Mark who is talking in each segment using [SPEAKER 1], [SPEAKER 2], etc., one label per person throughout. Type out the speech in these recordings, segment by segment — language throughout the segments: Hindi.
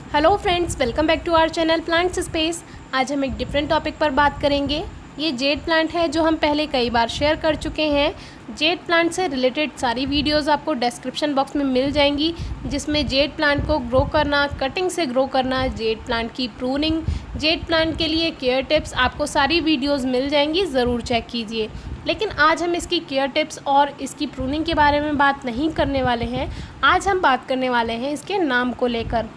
[SPEAKER 1] Hello friends, welcome back to our channel plants space. आज हम एक डिफरेंट टॉपिक पर बात करेंगे। ये जेड प्लांट है जो हम पहले कई बार शेयर कर चुके हैं। जेड प्लांट से रिलेटेड सारी वीडियोस आपको डिस्क्रिप्शन बॉक्स में मिल जाएंगी, जिसमें जेड प्लांट को ग्रो करना, कटिंग से ग्रो करना, जेड प्लांट की प्रूनिंग, जेड प्लांट के लिए केयर टिप्स, आपको सारी वीडियोस मिल जाएंगी, ज़रूर चेक कीजिए। लेकिन आज हम इसकी केयर टिप्स और इसकी प्रूनिंग के बारे में बात नहीं करने वाले हैं। आज हम बात करने वाले हैं इसके नाम को लेकर।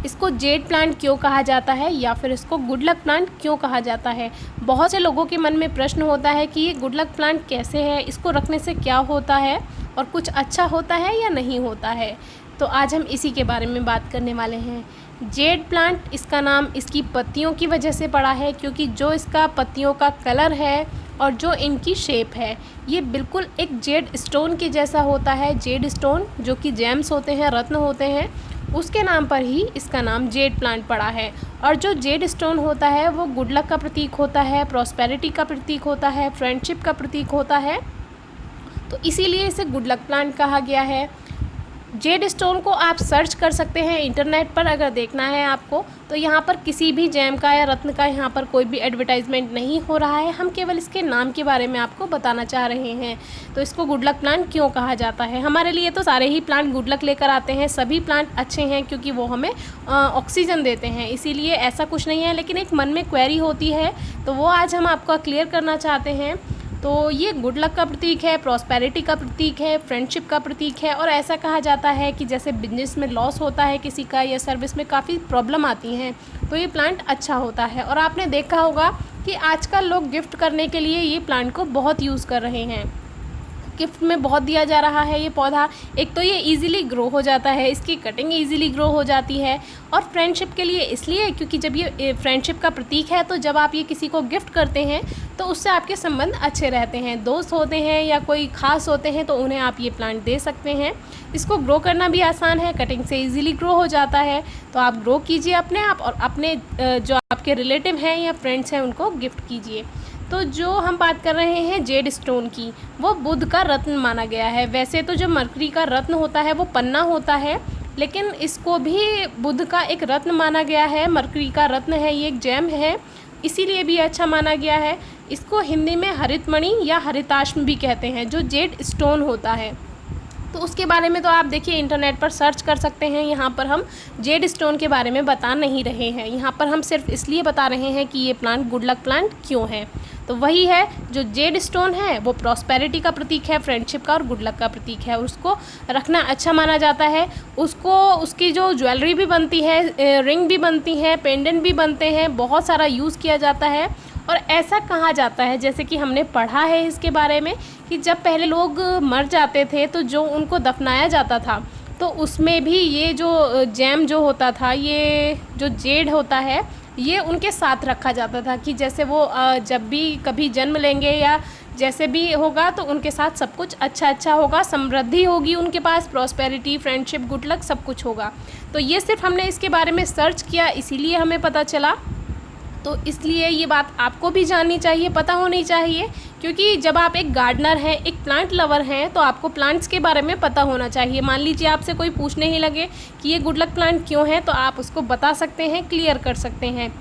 [SPEAKER 1] इसको जेड प्लांट क्यों कहा जाता है या फिर इसको गुड लक प्लांट क्यों कहा जाता है। बहुत से लोगों के मन में प्रश्न होता है कि ये गुड लक प्लांट कैसे है, इसको रखने से क्या होता है और कुछ अच्छा होता है या नहीं होता है। तो आज हम इसी के बारे में बात करने वाले हैं। जेड प्लांट, इसका नाम इसकी पत्तियों की वजह से पड़ा है, क्योंकि जो इसका पत्तियों का कलर है और जो इनकी शेप है, ये बिल्कुल एक जेड स्टोन के जैसा होता है। जेड स्टोन जो कि जेम्स होते हैं, रत्न होते हैं, उसके नाम पर ही इसका नाम जेड प्लांट पड़ा है। और जो जेड स्टोन होता है वो गुड लक का प्रतीक होता है, प्रॉस्पेरिटी का प्रतीक होता है, फ्रेंडशिप का प्रतीक होता है। तो इसीलिए इसे गुड लक प्लांट कहा गया है। जेड स्टोन को आप सर्च कर सकते हैं इंटरनेट पर, अगर देखना है आपको। तो यहाँ पर किसी भी जेम का या रत्न का यहाँ पर कोई भी एडवर्टाइजमेंट नहीं हो रहा है। हम केवल इसके नाम के बारे में आपको बताना चाह रहे हैं। तो इसको गुड लक प्लांट क्यों कहा जाता है। हमारे लिए तो सारे ही प्लांट गुड लक लेकर आते हैं। सभी प्लांट अच्छे हैं क्योंकि वो हमें ऑक्सीजन देते हैं, इसीलिए ऐसा कुछ नहीं है। लेकिन एक मन में क्वेरी होती है, तो वो आज हम आपको क्लियर करना चाहते हैं। तो ये गुड लक का प्रतीक है, प्रॉस्पेरिटी का प्रतीक है, फ्रेंडशिप का प्रतीक है। और ऐसा कहा जाता है कि जैसे बिजनेस में लॉस होता है किसी का, या सर्विस में काफ़ी प्रॉब्लम आती हैं, तो ये प्लांट अच्छा होता है। और आपने देखा होगा कि आजकल लोग गिफ्ट करने के लिए ये प्लांट को बहुत यूज़ कर रहे हैं। गिफ्ट में बहुत दिया जा रहा है ये पौधा। एक तो ये इजीली ग्रो हो जाता है, इसकी कटिंग इजीली ग्रो हो जाती है। और फ्रेंडशिप के लिए इसलिए क्योंकि जब ये फ्रेंडशिप का प्रतीक है, तो जब आप ये किसी को गिफ्ट करते हैं तो उससे आपके संबंध अच्छे रहते हैं। दोस्त होते हैं या कोई ख़ास होते हैं तो उन्हें आप ये प्लांट दे सकते हैं। इसको ग्रो करना भी आसान है, कटिंग से इजीली ग्रो हो जाता है। तो आप ग्रो कीजिए अपने आप, और अपने जो आपके रिलेटिव हैं या फ्रेंड्स हैं उनको गिफ्ट कीजिए। तो जो हम बात कर रहे हैं जेड स्टोन की, वो बुध का रत्न माना गया है। वैसे तो जो मरकरी का रत्न होता है वो पन्ना होता है, लेकिन इसको भी बुध का एक रत्न माना गया है। मरकरी का रत्न है, ये एक जेम है, इसीलिए भी अच्छा माना गया है। इसको हिंदी में हरितमणि या हरिताश्म भी कहते हैं, जो जेड स्टोन होता है। तो उसके बारे में तो आप देखिए इंटरनेट पर सर्च कर सकते हैं। यहाँ पर हम जेड स्टोन के बारे में बता नहीं रहे हैं, यहाँ पर हम सिर्फ इसलिए बता रहे हैं कि ये प्लांट गुड लक प्लांट क्यों है। तो वही है, जो जेड स्टोन है वो प्रॉस्पेरिटी का प्रतीक है, फ्रेंडशिप का और गुड लक का प्रतीक है। उसको रखना अच्छा माना जाता है। उसको, उसकी जो ज्वेलरी भी बनती है, रिंग भी बनती है, पेंडेंट भी बनते हैं, बहुत सारा यूज़ किया जाता है। और ऐसा कहा जाता है, जैसे कि हमने पढ़ा है इसके बारे में, कि जब पहले लोग मर जाते थे तो जो उनको दफनाया जाता था, तो उसमें भी ये जो जेम जो होता था, ये जो जेड होता है, ये उनके साथ रखा जाता था कि जैसे वो जब भी कभी जन्म लेंगे या जैसे भी होगा तो उनके साथ सब कुछ अच्छा अच्छा होगा, समृद्धि होगी उनके पास, प्रॉस्पेरिटी, फ्रेंडशिप, गुड लक सब कुछ होगा। तो ये सिर्फ हमने इसके बारे में सर्च किया, इसीलिए हमें पता चला। तो इसलिए ये बात आपको भी जाननी चाहिए, पता होनी चाहिए, क्योंकि जब आप एक गार्डनर हैं, एक प्लांट लवर हैं, तो आपको प्लांट्स के बारे में पता होना चाहिए। मान लीजिए आपसे कोई पूछने ही लगे कि ये गुड लक प्लांट क्यों है, तो आप उसको बता सकते हैं, क्लियर कर सकते हैं।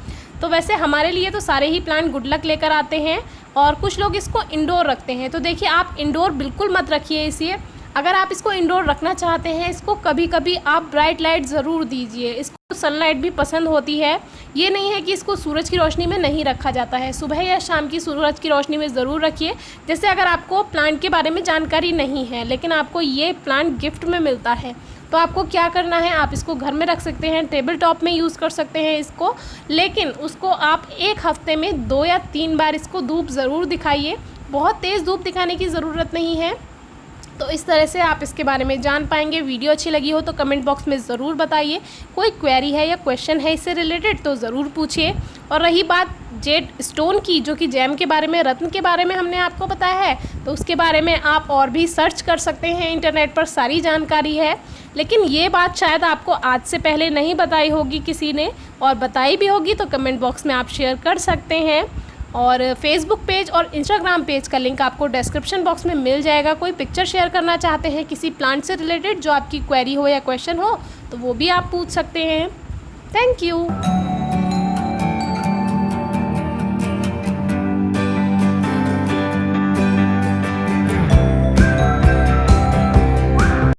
[SPEAKER 1] तो वैसे हमारे लिए तो सारे ही प्लांट गुड लक लेकर आते हैं, और कुछ लोग इसको इंडोर रखते हैं। तो देखिए, आप इंडोर बिल्कुल मत रखिए इसे। अगर आप इसको इंडोर रखना चाहते हैं, इसको कभी कभी आप ब्राइट लाइट ज़रूर दीजिए। इसको सनलाइट भी पसंद होती है। ये नहीं है कि इसको सूरज की रोशनी में नहीं रखा जाता है, सुबह या शाम की सूरज की रोशनी में ज़रूर रखिए। जैसे अगर आपको प्लांट के बारे में जानकारी नहीं है, लेकिन आपको ये प्लांट गिफ्ट में मिलता है, तो आपको क्या करना है, आप इसको घर में रख सकते हैं, टेबल टॉप में यूज़ कर सकते हैं इसको। लेकिन उसको आप एक हफ्ते में 2 या 3 बार इसको धूप ज़रूर दिखाइए। बहुत तेज़ धूप दिखाने की ज़रूरत नहीं है। तो इस तरह से आप इसके बारे में जान पाएंगे। वीडियो अच्छी लगी हो तो कमेंट बॉक्स में ज़रूर बताइए। कोई क्वेरी है या क्वेश्चन है इससे रिलेटेड तो ज़रूर पूछिए। और रही बात जेड स्टोन की, जो कि जेम के बारे में, रत्न के बारे में हमने आपको बताया है, तो उसके बारे में आप और भी सर्च कर सकते हैं, इंटरनेट पर सारी जानकारी है। लेकिन ये बात शायद आपको आज से पहले नहीं बताई होगी किसी ने, और बताई भी होगी तो कमेंट बॉक्स में आप शेयर कर सकते हैं। और फेसबुक पेज और इंस्टाग्राम पेज का लिंक आपको डिस्क्रिप्शन बॉक्स में मिल जाएगा। कोई पिक्चर शेयर करना चाहते हैं किसी प्लांट से रिलेटेड, जो आपकी क्वेरी हो या क्वेश्चन हो, तो वो भी आप पूछ सकते हैं। Thank you.